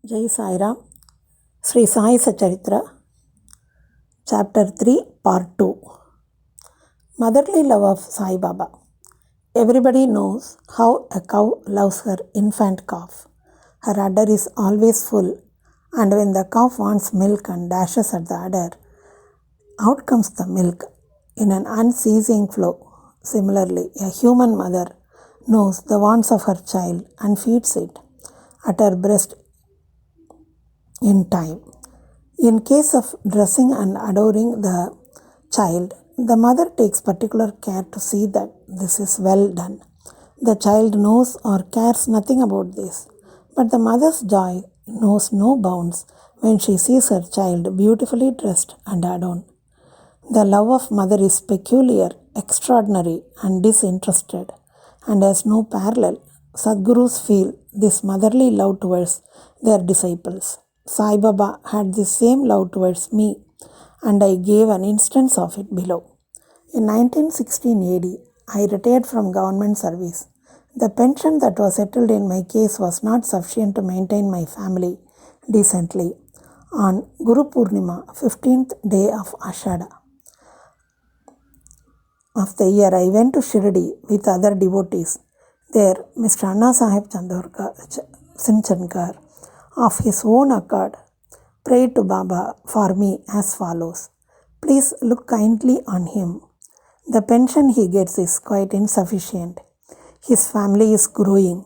Jai Sai Ram, Sri Sai Satcharitra, Chapter 3, Part 2. Motherly love of Sai Baba. Everybody knows how a cow loves her infant calf. Her udder is always full, and when the calf wants milk and dashes at the udder, out comes the milk in an unceasing flow. Similarly, a human mother knows the wants of her child and feeds it at her breast in time. In case of dressing and adoring the child, the mother takes particular care to see that this is well done. The child knows or cares nothing about this, but the mother's joy knows no bounds when she sees her child beautifully dressed and adorned. The love of mother is peculiar, extraordinary, and disinterested, and has no parallel. Sadgurus feel this motherly love towards their disciples. Sai Baba had the same love towards me, and I gave an instance of it below. In 1916 AD, I retired from government service. The pension that was settled in my case was not sufficient to maintain my family decently. On Guru Purnima, 15th day of Ashada of the year, I went to Shirdi with other devotees. There, Mr. Anna Sahib Sinchankar, of his own accord, prayed to Baba for me as follows. Please look kindly on him. The pension he gets is quite insufficient. His family is growing.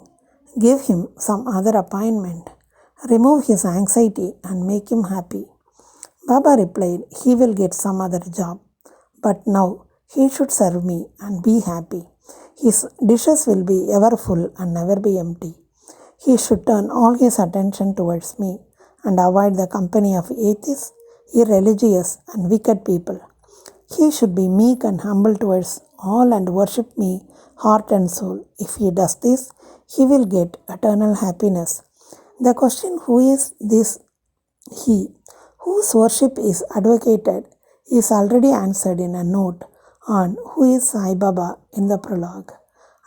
Give him some other appointment. Remove his anxiety and make him happy. Baba replied, he will get some other job, but now he should serve me and be happy. His dishes will be ever full and never be empty. He should turn all his attention towards me and avoid the company of atheists, irreligious, and wicked people. He should be meek and humble towards all and worship me heart and soul. If he does this, he will get eternal happiness. The question, who is this he whose worship is advocated, is already answered in a note on who is Sai Baba in the prologue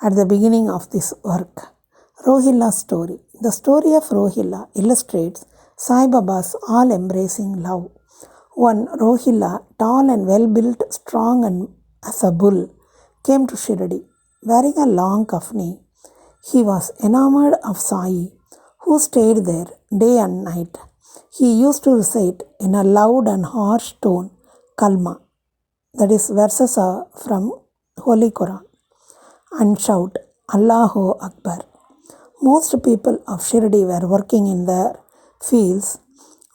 at the beginning of this work. Rohilla's story. The story of Rohilla illustrates Sai Baba's all-embracing love. One Rohilla, tall and well-built, strong and as a bull, came to Shirdi, wearing a long kafni. He was enamored of Sai, who stayed there day and night. He used to recite in a loud and harsh tone, Kalma, that is verses from Holy Quran, and shout, Allahu Akbar. Most people of Shirdi were working in their fields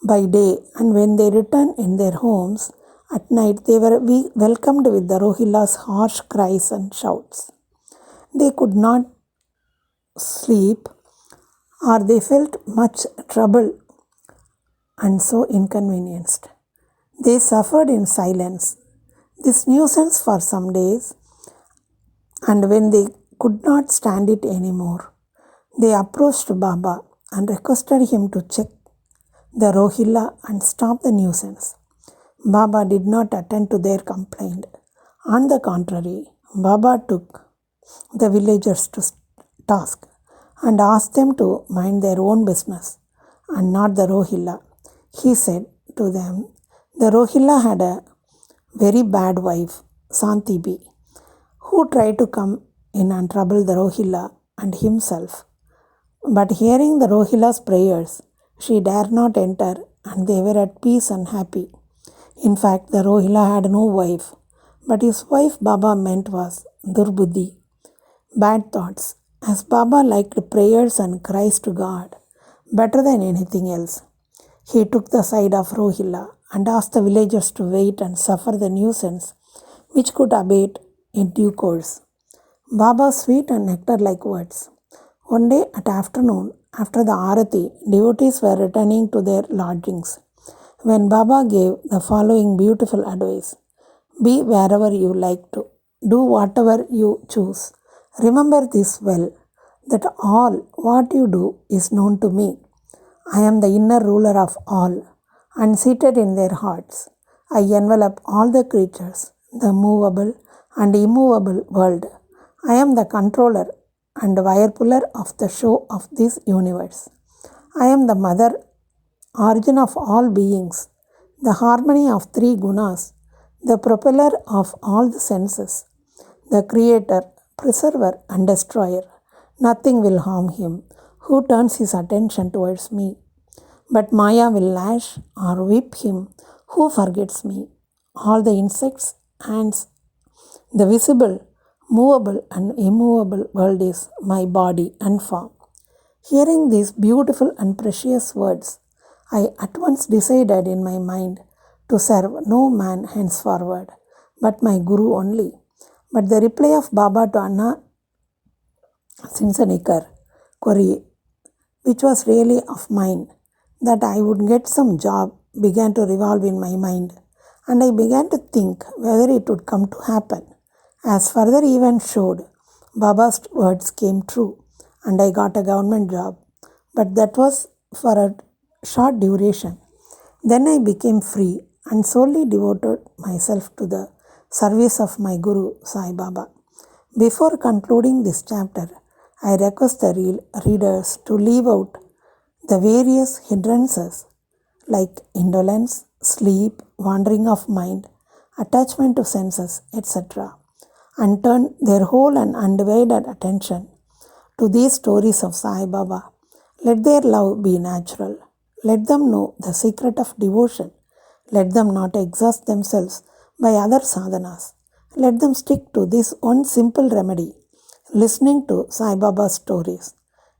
by day, and when they returned in their homes at night, they were welcomed with the Rohilla's harsh cries and shouts. They could not sleep, or they felt much trouble and so inconvenienced. They suffered in silence this nuisance for some days, and when they could not stand it anymore, they approached Baba and requested him to check the Rohilla and stop the nuisance. Baba did not attend to their complaint. On the contrary, Baba took the villagers to task and asked them to mind their own business and not the Rohilla. He said to them, the Rohilla had a very bad wife, Santibi, who tried to come in and trouble the Rohilla and himself. But hearing the Rohilla's prayers, she dared not enter, and they were at peace and happy. In fact, the Rohilla had no wife, but his wife Baba meant was Durbuddhi, bad thoughts, as Baba liked prayers and cries to God better than anything else. He took the side of Rohilla and asked the villagers to wait and suffer the nuisance, which could abate in due course. Baba's sweet and nectar-like words. One day at afternoon, after the Arati, devotees were returning to their lodgings, when Baba gave the following beautiful advice. Be wherever you like to. Do whatever you choose. Remember this well, that all what you do is known to me. I am the inner ruler of all, and seated in their hearts, I envelop all the creatures, the movable and immovable world. I am the controller and wire puller of the show of this universe. I am the mother origin of all beings, the harmony of three gunas, the propeller of all the senses, the creator, preserver, and destroyer. Nothing will harm him who turns his attention towards me, but Maya will lash or whip him who forgets me. All the insects, ants, the visible, movable, and immovable world is my body and form. Hearing these beautiful and precious words, I at once decided in my mind to serve no man henceforward, but my Guru only. But the reply of Baba to Anna Sinsanikar query, which was really of mine, that I would get some job, began to revolve in my mind, and I began to think whether it would come to happen. As further events showed, Baba's words came true, and I got a government job, but that was for a short duration. Then I became free and solely devoted myself to the service of my Guru Sai Baba. Before concluding this chapter, I request the readers to leave out the various hindrances like indolence, sleep, wandering of mind, attachment to senses, etc., and turn their whole and undivided attention to these stories of Sai Baba. Let their love be natural. Let them know the secret of devotion. Let them not exhaust themselves by other sadhanas. Let them stick to this one simple remedy, listening to Sai Baba's stories.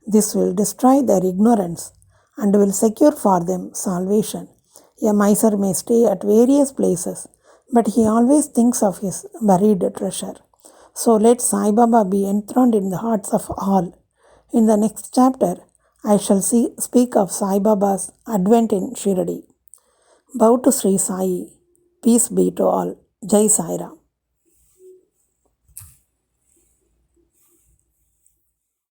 This will destroy their ignorance and will secure for them salvation. A miser may stay at various places, but he always thinks of his buried treasure. So let Sai Baba be enthroned in the hearts of all. In the next chapter, I shall speak of Sai Baba's advent in Shirdi. Bow to Sri Sai. Peace be to all. Jai Sai Ram.